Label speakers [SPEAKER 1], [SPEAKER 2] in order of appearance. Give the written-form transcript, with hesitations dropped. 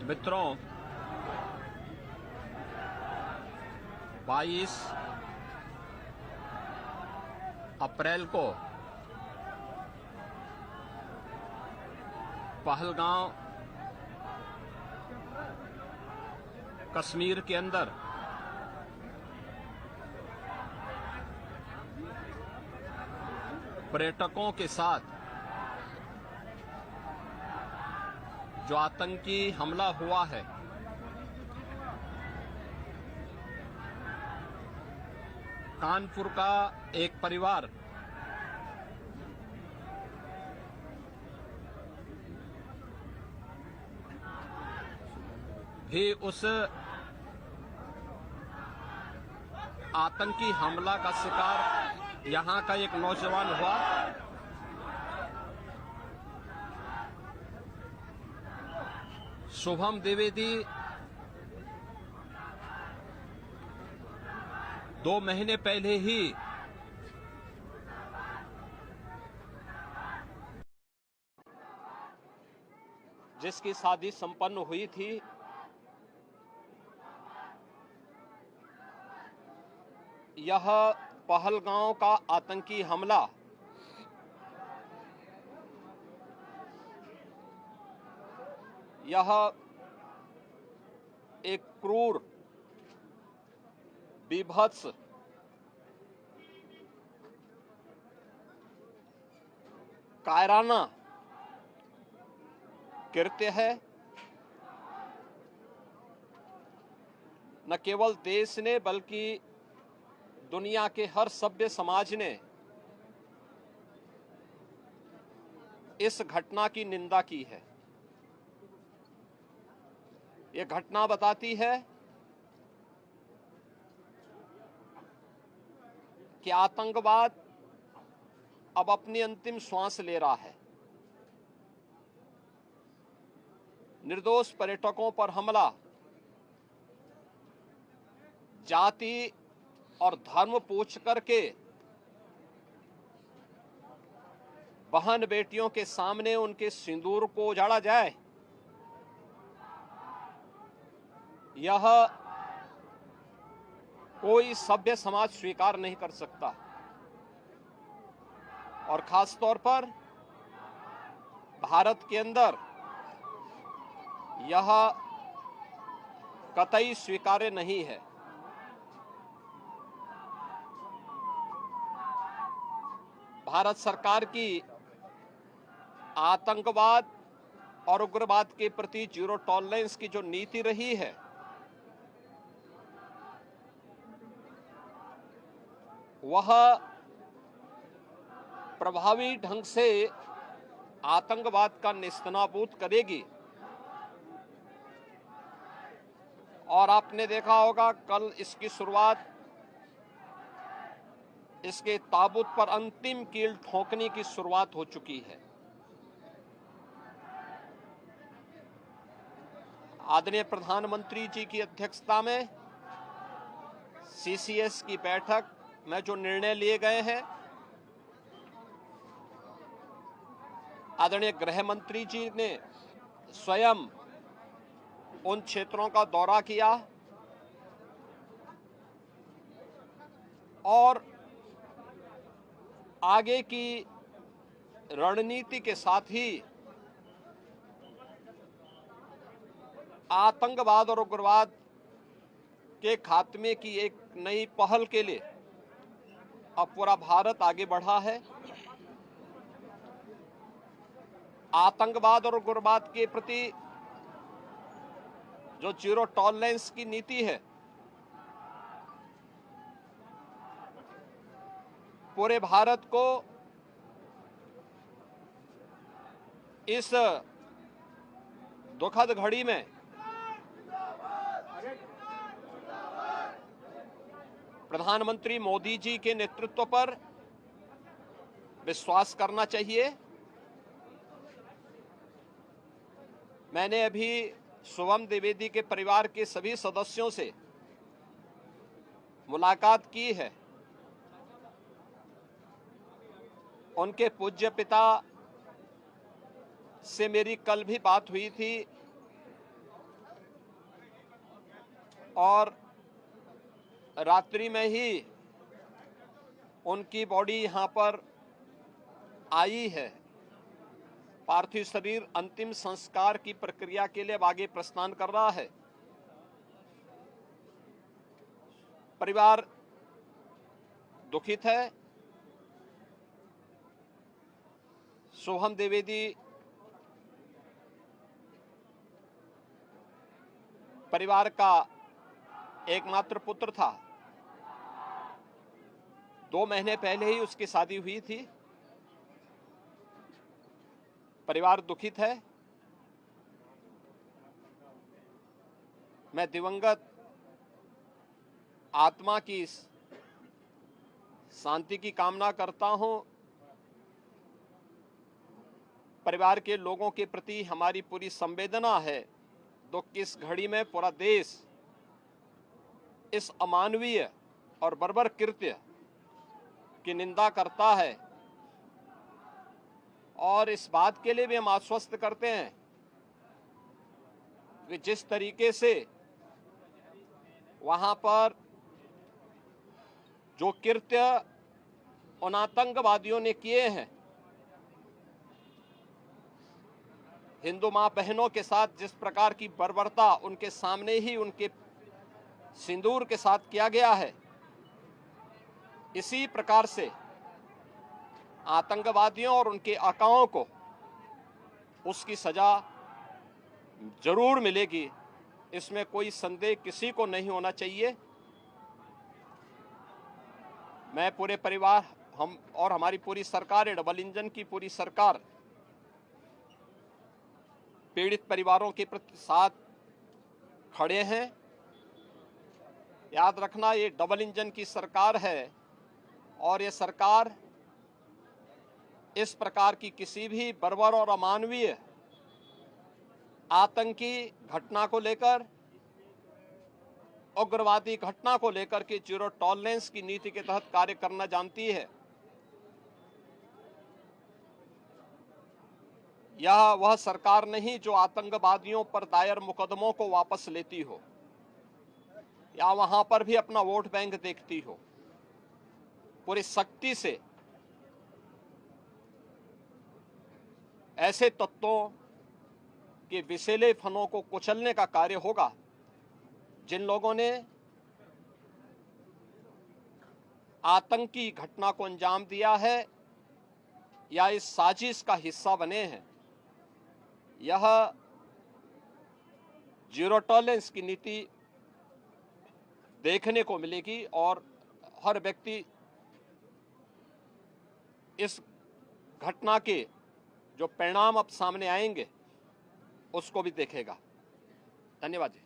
[SPEAKER 1] मित्रों, 22 अप्रैल को पहलगांव कश्मीर के अंदर पर्यटकों के साथ जो आतंकी हमला हुआ है, कानपुर का एक परिवार भी उस आतंकी हमला का शिकार यहां का एक नौजवान हुआ। शुभम द्विवेदी 2 महीने पहले ही जिसकी शादी संपन्न हुई थी, यह पहलगांव का आतंकी हमला यह एक क्रूर, बीभत्स, कायराना कृत्य है। न केवल देश ने बल्कि दुनिया के हर सभ्य समाज ने इस घटना की निंदा की है। यह घटना बताती है कि आतंकवाद अब अपनी अंतिम श्वास ले रहा है। निर्दोष पर्यटकों पर हमला जाति और धर्म पूछ करके बहन बेटियों के सामने उनके सिंदूर को उजाड़ा जाए, यह कोई सभ्य समाज स्वीकार नहीं कर सकता। और खास तौर पर भारत के अंदर यह कतई स्वीकार्य नहीं है। भारत सरकार की आतंकवाद और उग्रवाद के प्रति जीरो टॉलरेंस की जो नीति रही है, वह प्रभावी ढंग से आतंकवाद का नेस्तनाबूद करेगी। और आपने देखा होगा, कल इसकी शुरुआत, इसके ताबूत पर अंतिम कील ठोकने की शुरुआत हो चुकी है। आदरणीय प्रधानमंत्री जी की अध्यक्षता में सीसीएस की बैठक में जो निर्णय लिए गए हैं, आदरणीय गृह मंत्री जी ने स्वयं उन क्षेत्रों का दौरा किया और आगे की रणनीति के साथ ही आतंकवाद और उग्रवाद के खात्मे की एक नई पहल के लिए अब पूरा भारत आगे बढ़ा है। आतंकवाद और उग्रवाद के प्रति जो जीरो टॉलरेंस की नीति है, पूरे भारत को इस दुखद घड़ी में प्रधानमंत्री मोदी जी के नेतृत्व पर विश्वास करना चाहिए। मैंने अभी शुभम द्विवेदी के परिवार के सभी सदस्यों से मुलाकात की है। उनके पूज्य पिता से मेरी कल भी बात हुई थी। और रात्रि में ही उनकी बॉडी यहाँ पर आई है। पार्थिव शरीर अंतिम संस्कार की प्रक्रिया के लिए अब आगे प्रस्थान कर रहा है। परिवार दुखित है। सोहम द्विवेदी परिवार का एकमात्र पुत्र था। 2 महीने पहले ही उसकी शादी हुई थी। परिवार दुखित है। मैं दिवंगत आत्मा की शांति की कामना करता हूं। परिवार के लोगों के प्रति हमारी पूरी संवेदना है। दुख की इस घड़ी में पूरा देश इस अमानवीय और बर्बर कृत्य की निंदा करता है और इस बात के लिए भी हम आश्वस्त करते हैं कि जिस तरीके से वहां पर जो कृत्य उन आतंकवादियों ने किए हैं, हिंदू मां बहनों के साथ जिस प्रकार की बर्बरता उनके सामने ही उनके सिंदूर के साथ किया गया है, इसी प्रकार से आतंकवादियों और उनके आकाओं को उसकी सजा जरूर मिलेगी। इसमें कोई संदेह किसी को नहीं होना चाहिए। मैं पूरे परिवार, हम और हमारी पूरी सरकार, डबल इंजन की पूरी सरकार पीड़ित परिवारों के प्रति साथ खड़े हैं। याद रखना, ये डबल इंजन की सरकार है और ये सरकार इस प्रकार की किसी भी बर्बर और अमानवीय आतंकी घटना को लेकर, उग्रवादी घटना को लेकर के जीरो टॉलरेंस की नीति के तहत कार्य करना जानती है। यह वह सरकार नहीं जो आतंकवादियों पर दायर मुकदमों को वापस लेती हो या वहां पर भी अपना वोट बैंक देखती हो। पूरी सख्ती से ऐसे तत्वों के विषैले फनों को कुचलने का कार्य होगा जिन लोगों ने आतंकी घटना को अंजाम दिया है या इस साजिश का हिस्सा बने हैं। यह जीरो टॉलरेंस की नीति देखने को मिलेगी और हर व्यक्ति इस घटना के जो परिणाम अब सामने आएंगे उसको भी देखेगा। धन्यवाद जी।